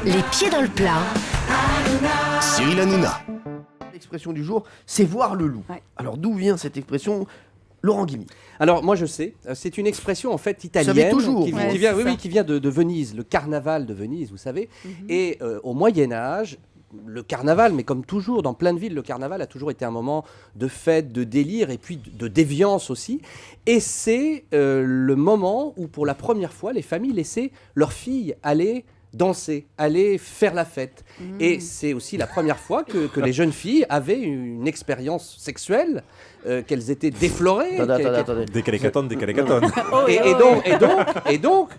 Les pieds dans le plat. Cyril Hanouna. L'expression du jour, c'est voir le loup. Ouais. Alors d'où vient cette expression, Laurent Guimy? Alors moi je sais, c'est une expression en fait italienne savez toujours. qui, Ouais, qui vient, c'est oui, ça. oui, qui vient de Venise, le carnaval de Venise, vous savez. Et au Moyen Âge, le carnaval, mais comme toujours dans plein de villes, le carnaval a toujours été un moment de fête, de délire et puis de déviance aussi. Et c'est le moment où pour la première fois les familles laissaient leurs filles aller danser, aller faire la fête. Et c'est aussi la première fois que les jeunes filles avaient une expérience sexuelle, qu'elles étaient déflorées. Attendez. Décalé-catonne, décalé-catonne. Et donc,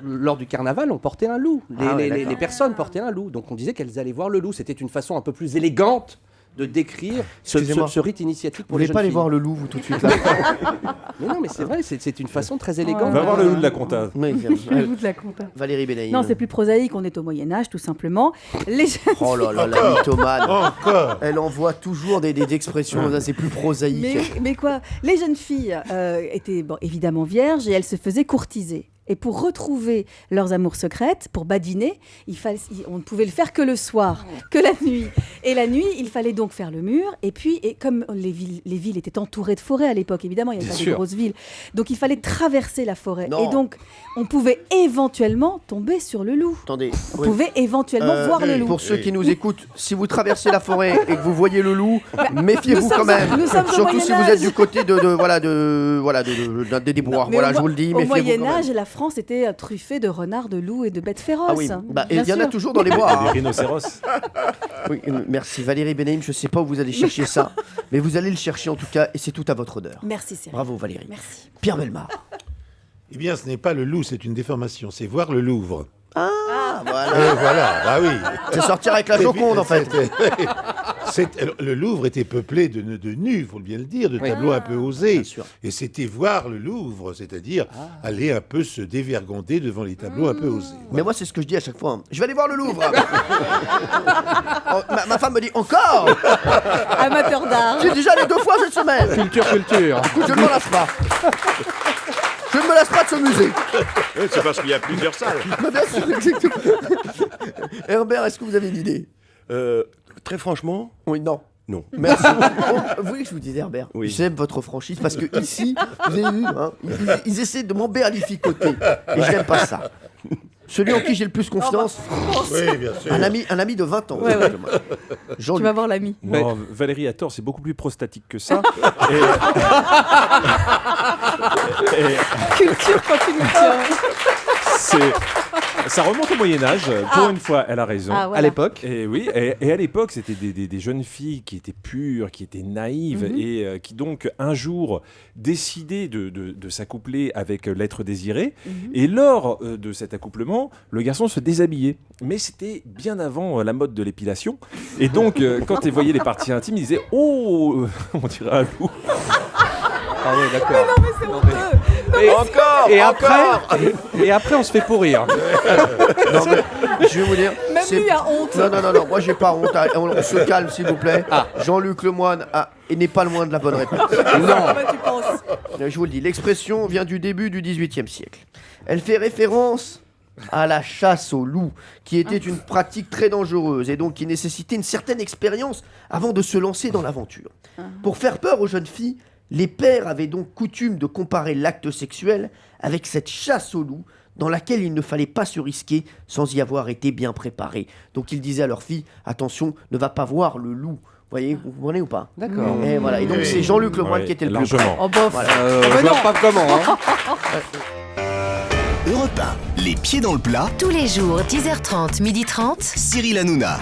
lors du carnaval, on portait un loup. Ah ouais, Les d'accord. personnes portaient un loup. Donc on disait qu'elles allaient voir le loup. C'était une façon un peu plus élégante de décrire Excusez-moi. ce rite initiatique Vous pour les voulez jeunes pas aller filles. voir le loup, vous, tout de suite là? Non, mais c'est vrai, c'est une façon très élégante. Va voir le loup de la compta. Oui, Le bout de la compta. Valérie Benaïm. Non, c'est plus prosaïque, on est au Moyen-Âge, tout simplement. Les jeunes Oh là là, la mythomane. Elle envoie toujours des expressions, ça, c'est plus prosaïque. Mais quoi? Les jeunes filles étaient évidemment vierges et elles se faisaient courtiser. Et pour retrouver leurs amours secrètes, pour badiner, on ne pouvait le faire que le soir, que la nuit. Et la nuit, il fallait donc faire le mur. Et puis, comme les villes étaient entourées de forêts à l'époque, évidemment, il n'y avait Bien pas de sûr. grosses villes. Donc, il fallait traverser la forêt. Non. Et donc, on pouvait éventuellement tomber sur le loup. Attendez. On oui. pouvait éventuellement voir le loup. Pour ceux qui nous écoutent, si vous traversez la forêt et que vous voyez le loup, méfiez-vous nous quand sommes- même. nous sommes au Surtout si vous Moyen-Âge. êtes du côté des déboires. Mais Voilà, au je vous le dis, Au méfiez-vous quand même. Moyen-Âge, la France était truffée de renards, de loups et de bêtes féroces. Ah oui, bah, et Bien il y en a sûr. toujours dans les Des bois. hein. rhinocéros. Oui, merci Valérie Benaïm, je sais pas où vous allez chercher ça, mais vous allez le chercher en tout cas, et c'est tout à votre honneur. Merci Cyril. Bravo Valérie. Merci. Pierre Bellemare. Eh bien, ce n'est pas le loup, c'est une déformation. C'est voir le Louvre. Ah, voilà. Voilà, bah oui. C'est sortir avec la Joconde en fait. Le Louvre était peuplé de nus, il faut bien le dire, de Oui. tableaux un peu osés. Bien sûr. Et c'était voir le Louvre, c'est-à-dire aller un peu se dévergonder devant les tableaux un peu osés. Mais moi c'est ce que je dis à chaque fois. Je vais aller voir le Louvre. Oh, ma femme me dit encore. Amateur d'art. J'ai déjà allé 2 fois cette semaine. Culture. Écoute, je ne m'en lasse pas. Je ne me lasse pas de ce musée. C'est parce qu'il y a plusieurs salles. Mais bien sûr, exactement. Herbert, est-ce que vous avez une idée? Très franchement, Oui, non. non. Merci. Vous voulez que je vous dise, Herbert? Oui. J'aime votre franchise parce que ici, vous avez vu, hein, ils essaient de m'emberlificoter. Et je n'aime pas ça. Celui en qui j'ai le plus confiance, Oui, bien sûr. un ami de 20 ans. Ouais, ouais. Tu Jean-Luc. vas voir l'ami. Non, Valérie a tort, c'est beaucoup plus prostatique que ça. Culture quand tu nous tiens. Ça remonte au Moyen-Âge. Pour une fois, elle a raison. Ah, voilà. À l'époque. Et oui, et à l'époque, c'était des jeunes filles qui étaient pures, qui étaient naïves et qui donc un jour décidaient de s'accoupler avec l'être désiré. Et lors de cet accouplement, le garçon se déshabillait. Mais c'était bien avant la mode de l'épilation. Et donc, quand ils voyaient les parties intimes, ils disaient « Oh, on dirait un loup !» Ah oui, d'accord. C'est honteux. Et après, on se fait pourrir. Non, mais je vais vous dire. Même c'est- lui a honte. Non, moi j'ai pas honte. On se calme s'il vous plaît. Jean-Luc Lemoyne n'est pas loin de la bonne réponse. Comment tu penses? Je vous le dis, l'expression vient du début du XVIIIe siècle. Elle fait référence à la chasse au loup, qui était une pratique très dangereuse et donc qui nécessitait une certaine expérience avant de se lancer dans l'aventure. Pour faire peur aux jeunes filles, les pères avaient donc coutume de comparer l'acte sexuel avec cette chasse au loup dans laquelle il ne fallait pas se risquer sans y avoir été bien préparé. Donc ils disaient à leurs filles, attention, ne va pas voir le loup. Vous voyez, vous comprenez ou pas? D'accord. Et voilà. Et donc Oui. c'est Jean-Luc Lemoyne Ouais, qui était le plus largement. Oh bof. Voilà. Je vois pas comment. Hein. Europe 1, les pieds dans le plat. Tous les jours, 10h30, 12h30. Cyril Hanouna.